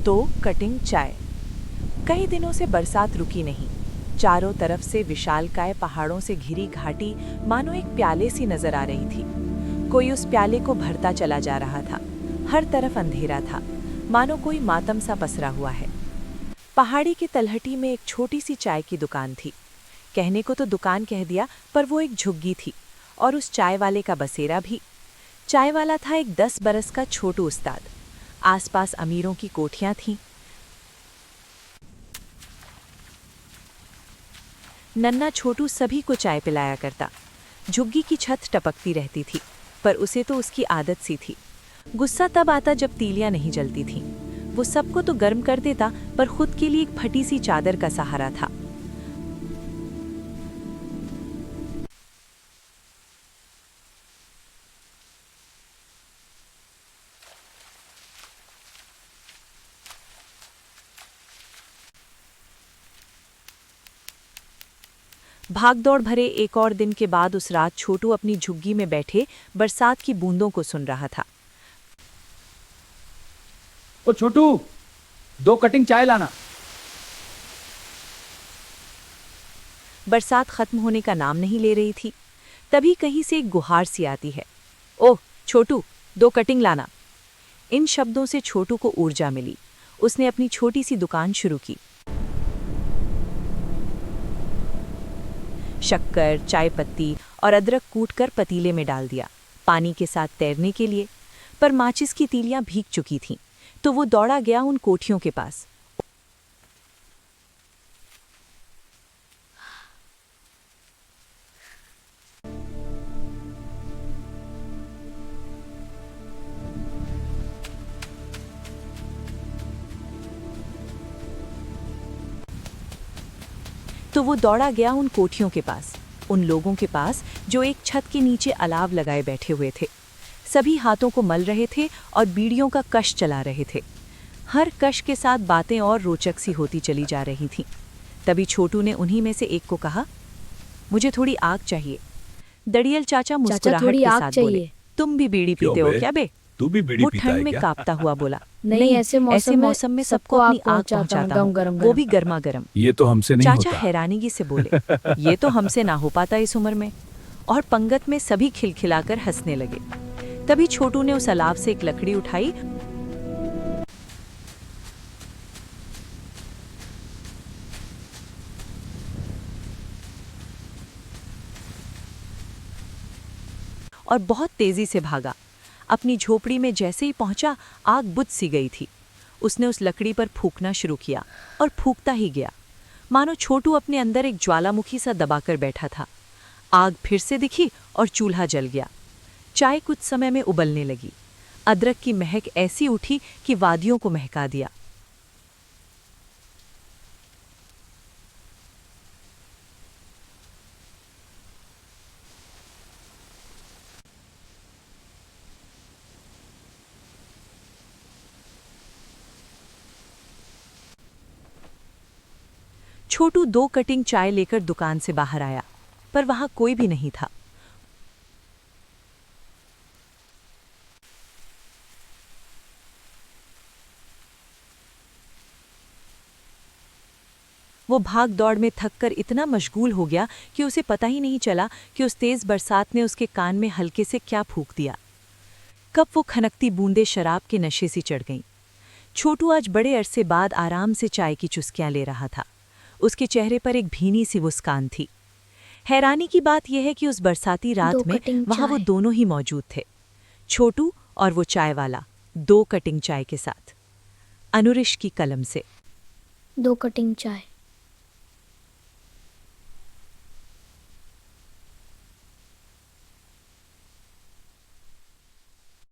दो कटिंग चाय। कई दिनों से बरसात रुकी नहीं। चारों तरफ से विशालकाय पहाड़ों से घिरी घाटी मानो एक प्याले सी नजर आ रही थी। कोई उस प्याले को भरता चला जा रहा था। हर तरफ अंधेरा था, मानो कोई मातम सा पसरा हुआ है। पहाड़ी की तलहटी में एक छोटी सी चाय की दुकान थी। कहने को तो दुकान कह दिया, पर वो एक झुग्गी थी, और उस चाय वाले का बसेरा भी। चाय वाला था एक 10 बरस का छोटू उस्ताद। आसपास अमीरों की कोठियां थीं। नन्ना छोटू सभी को चाय पिलाया करता। झुग्गी की छत टपकती रहती थी, पर उसे तो उसकी आदत सी थी। गुस्सा तब आता जब तीलियां नहीं जलती थीं। वो सबको तो गर्म कर देता, पर खुद के लिए एक फटी सी चादर का सहारा था। भागदौड़ भरे एक और दिन के बाद उस रात छोटू अपनी झुग्गी में बैठे बरसात की बूंदों को सुन रहा था। ओ छोटू, 2 कटिंग चाय लाना। बरसात खत्म होने का नाम नहीं ले रही थी। तभी कहीं से एक गुहार सी आती है। ओह छोटू, 2 कटिंग लाना। इन शब्दों से छोटू को ऊर्जा मिली। उसने अपनी छोटी सी दुकान शुरू की। शक्कर, चाय पत्ती और अदरक कूटकर पतीले में डाल दिया, पानी के साथ तैरने के लिए। पर माचिस की तीलियां भीग चुकी थीं, तो वो दौड़ा गया उन कोठियों के पास। उन लोगों के पास जो एक छत के नीचे अलाव लगाए बैठे हुए थे। सभी हाथों को मल रहे थे और बीड़ियों का कश चला रहे थे। हर कश के साथ बातें और रोचक सी होती चली जा रही थीं। तभी छोटू ने उन्हीं में से एक को कहा, मुझे थोड़ी आग चाहिए। दड़ियल चाचा मुस्कुराहट के साथ बोले, तुम भी बीड़ी पीते हो क्या बे? तू भी बीड़ी वो पीता है ठंड में क्या? कांपता हुआ बोला, नहीं, ऐसे मौसम में सबको अपनी आग पहुंचाता हूं, वो भी गर्मा गर्म। ये तो हमसे नहीं चाचा होता। हैरानगी से बोले, ये तो हमसे ना हो पाता इस उम्र में। और पंगत में सभी खिलखिलाकर हंसने लगे। तभी छोटू ने उस अलाव से एक लकड़ी उठाई और बहुत तेजी से भागा। अपनी झोपड़ी में जैसे ही पहुंचा, आग बुझ सी गई थी। उसने उस लकड़ी पर फूंकना शुरू किया और फूंकता ही गया, मानो छोटू अपने अंदर एक ज्वालामुखी सा दबाकर बैठा था। आग फिर से दिखी और चूल्हा जल गया। चाय कुछ समय में उबलने लगी। अदरक की महक ऐसी उठी कि वादियों को महका दिया। छोटू 2 कटिंग चाय लेकर दुकान से बाहर आया, पर वहां कोई भी नहीं था। वो भाग दौड़ में थककर इतना मशगूल हो गया कि उसे पता ही नहीं चला कि उस तेज बरसात ने उसके कान में हल्के से क्या फूंक दिया। कब वो खनकती बूंदें शराब के नशे से चढ़ गईं। छोटू आज बड़े अरसे बाद आराम से चाय की चुस्कियां ले रहा था। उसके चेहरे पर एक भीनी सी मुस्कान थी। हैरानी की बात यह है कि उस बरसाती रात में वहां वो दोनों ही मौजूद थे, छोटू और वो चाय वाला, 2 कटिंग चाय के साथ। अनुरिश की कलम से। 2 कटिंग चाय।